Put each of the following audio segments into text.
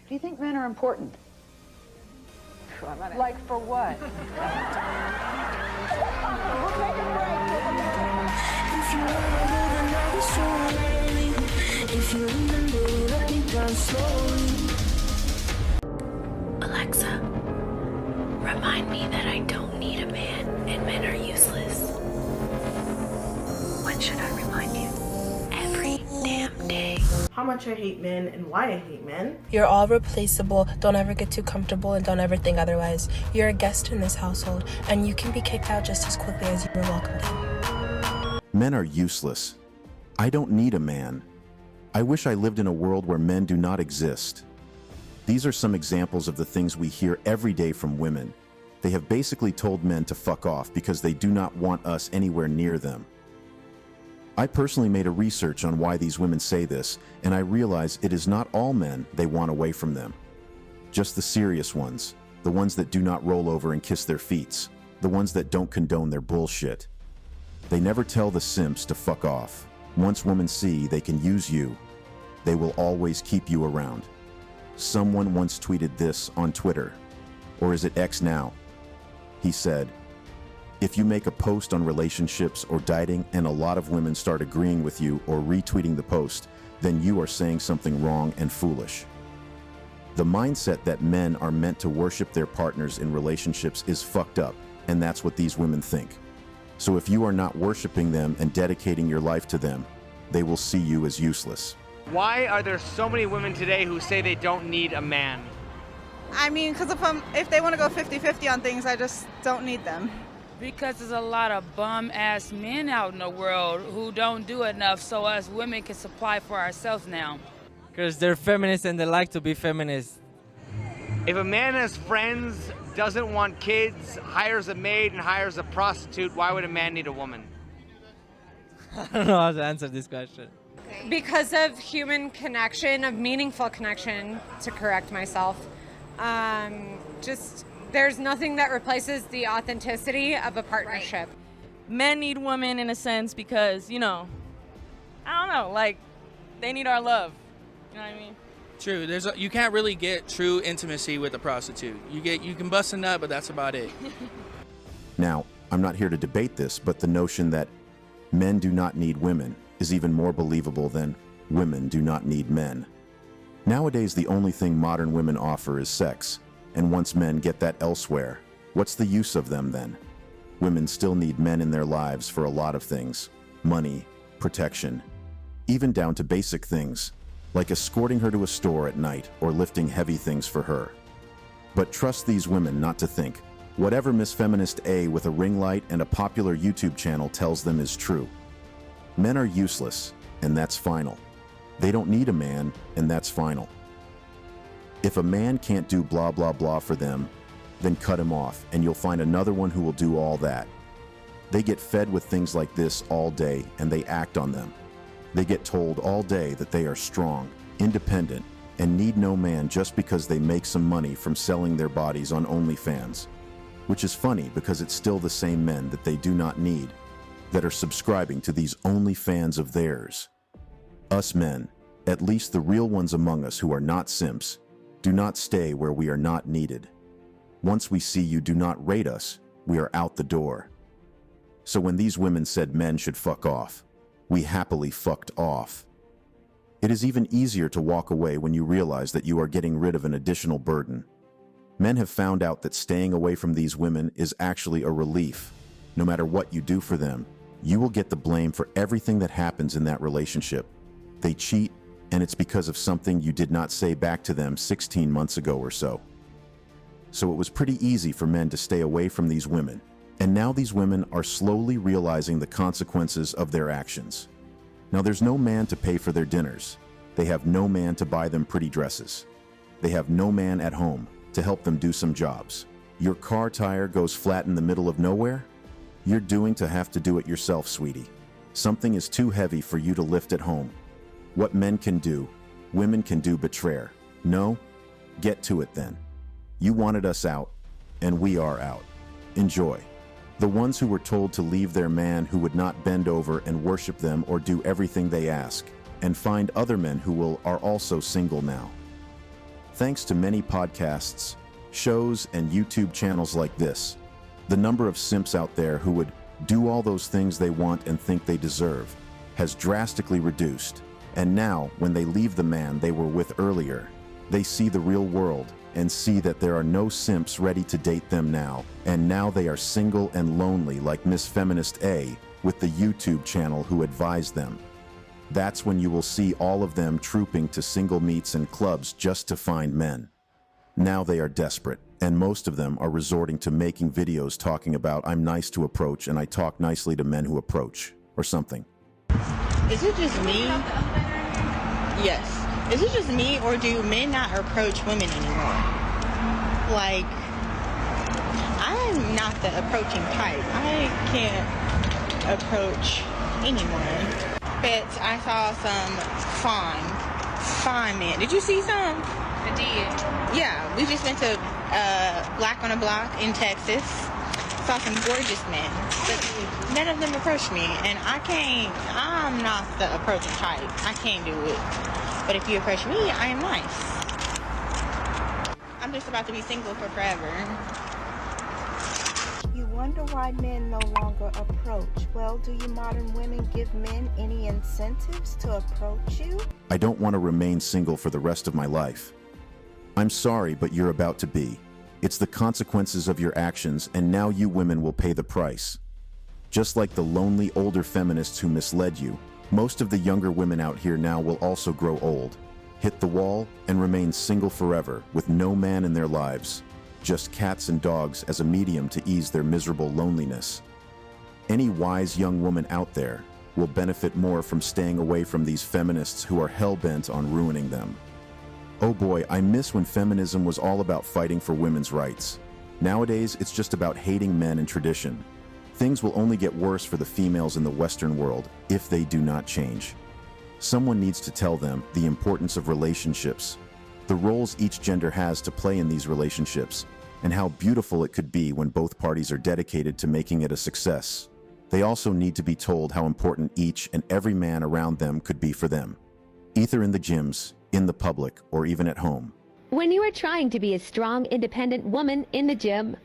Do you think men are important? Like for what? If you remember the night was so lonely, if you remember we let me down slowly. Alexa, remind me that I don't need a man and men are useless. When should I remind you? Every damn day. How much I hate men and why I hate men. You're all replaceable. Don't ever get too comfortable and don't ever think otherwise. You're a guest in this household and you can be kicked out just as quickly as you were welcomed in. Men are useless. I don't need a man. I wish I lived in a world where men do not exist. These are some examples of the things we hear every day from women. They have basically told men to fuck off because they do not want us anywhere near them. I personally made a research on why these women say this, and I realize it is not all men they want away from them. Just the serious ones, the ones that do not roll over and kiss their feet, the ones that don't condone their bullshit. They never tell the simps to fuck off. Once women see they can use you, they will always keep you around. Someone once tweeted this on Twitter, or is it X now? He said, if you make a post on relationships or dieting and a lot of women start agreeing with you or retweeting the post, then you are saying something wrong and foolish. The mindset that men are meant to worship their partners in relationships is fucked up, and that's what these women think. So if you are not worshiping them and dedicating your life to them, they will see you as useless. Why are there so many women today who say they don't need a man? I mean, because if they want to go 50-50 on things, I just don't need them. Because there's a lot of bum-ass men out in the world who don't do enough so us women can supply for ourselves now. Because they're feminists and they like to be feminists. If a man has friends, doesn't want kids, hires a maid and hires a prostitute, why would a man need a woman? I don't know how to answer this question. Because of human connection, of meaningful connection, to correct myself. There's nothing that replaces the authenticity of a partnership. Right. Men need women in a sense because, you know, I don't know, like, they need our love. You know what I mean? True. You can't really get true intimacy with a prostitute. You can bust a nut, but that's about it. Now, I'm not here to debate this, but the notion that men do not need women is even more believable than women do not need men. Nowadays, the only thing modern women offer is sex. And once men get that elsewhere, what's the use of them then? Women still need men in their lives for a lot of things. Money, protection, even down to basic things, like escorting her to a store at night or lifting heavy things for her. But trust these women not to think whatever Miss Feminist A with a ring light and a popular YouTube channel tells them is true. Men are useless, and that's final. They don't need a man, and that's final. If a man can't do blah blah blah for them, then cut him off and you'll find another one who will do all that. They get fed with things like this all day and they act on them. They get told all day that they are strong, independent, and need no man just because they make some money from selling their bodies on OnlyFans. Which is funny because it's still the same men that they do not need that are subscribing to these OnlyFans of theirs. Us men, at least the real ones among us who are not simps, do not stay where we are not needed. Once we see you do not rate us, we are out the door. So when these women said men should fuck off, we happily fucked off. It is even easier to walk away when you realize that you are getting rid of an additional burden. Men have found out that staying away from these women is actually a relief. No matter what you do for them, you will get the blame for everything that happens in that relationship. They cheat, and it's because of something you did not say back to them 16 months ago or so. So it was pretty easy for men to stay away from these women, and now these women are slowly realizing the consequences of their actions. Now there's no man to pay for their dinners. They have no man to buy them pretty dresses. They have no man at home to help them do some jobs. Your car tire goes flat in the middle of nowhere? You're doomed to have to do it yourself, sweetie. Something is too heavy for you to lift at home. What men can do, women can do betrayer. No? Get to it then. You wanted us out, and we are out. Enjoy. The ones who were told to leave their man who would not bend over and worship them or do everything they ask, and find other men who are also single now. Thanks to many podcasts, shows, and YouTube channels like this, the number of simps out there who would do all those things they want and think they deserve has drastically reduced. And now, when they leave the man they were with earlier, they see the real world and see that there are no simps ready to date them now, and now they are single and lonely like Miss Feminist A with the YouTube channel who advised them. That's when you will see all of them trooping to single meets and clubs just to find men. Now they are desperate, and most of them are resorting to making videos talking about I'm nice to approach and I talk nicely to men who approach, or something. Is it just me? Yes. Is it just me, or do men not approach women anymore? Like, I'm not the approaching type. I can't approach anyone. But I saw some fine men. Did you see some? I did. Yeah, we just went to Black on the Block in Texas. Saw some gorgeous men, but none of them approached me, and I'm not the approaching type. I can't do it. But if you approach me, I am nice. I'm just about to be single for forever. You wonder why men no longer approach. Well, do you modern women give men any incentives to approach you? I don't want to remain single for the rest of my life. I'm sorry, but you're about to be. It's the consequences of your actions, and now you women will pay the price. Just like the lonely older feminists who misled you, most of the younger women out here now will also grow old, hit the wall, and remain single forever with no man in their lives, just cats and dogs as a medium to ease their miserable loneliness. Any wise young woman out there will benefit more from staying away from these feminists who are hell-bent on ruining them. Oh boy, I miss when feminism was all about fighting for women's rights. Nowadays, it's just about hating men and tradition. Things will only get worse for the females in the Western world if they do not change. Someone needs to tell them the importance of relationships, the roles each gender has to play in these relationships, and how beautiful it could be when both parties are dedicated to making it a success. They also need to be told how important each and every man around them could be for them, either in the gyms, in the public, or even at home. When you are trying to be a strong, independent woman in the gym,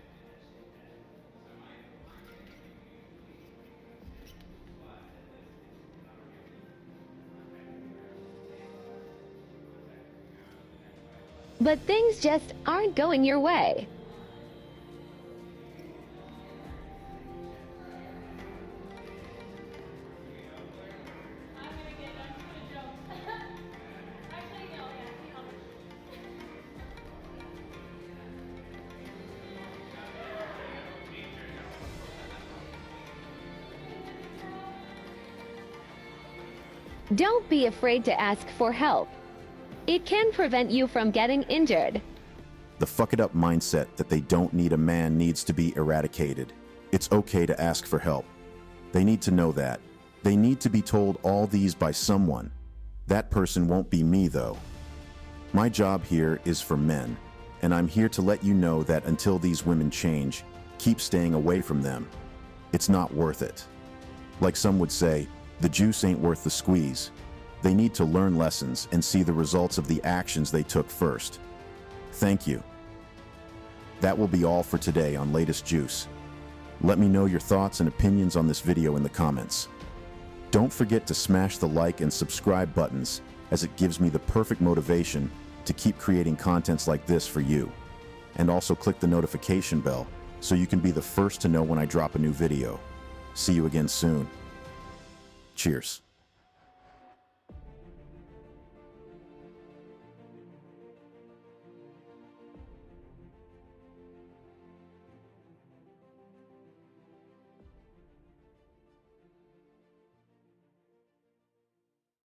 but things just aren't going your way. Don't be afraid to ask for help. It can prevent you from getting injured. The fuck it up mindset that they don't need a man needs to be eradicated. It's okay to ask for help. They need to know that. They need to be told all these by someone. That person won't be me, though. My job here is for men, and I'm here to let you know that until these women change, keep staying away from them. It's not worth it. Like some would say, the juice ain't worth the squeeze. They need to learn lessons and see the results of the actions they took first. Thank you. That will be all for today on Latest Juice. Let me know your thoughts and opinions on this video in the comments. Don't forget to smash the like and subscribe buttons, as it gives me the perfect motivation to keep creating contents like this for you. And also click the notification bell so you can be the first to know when I drop a new video. See you again soon. Cheers.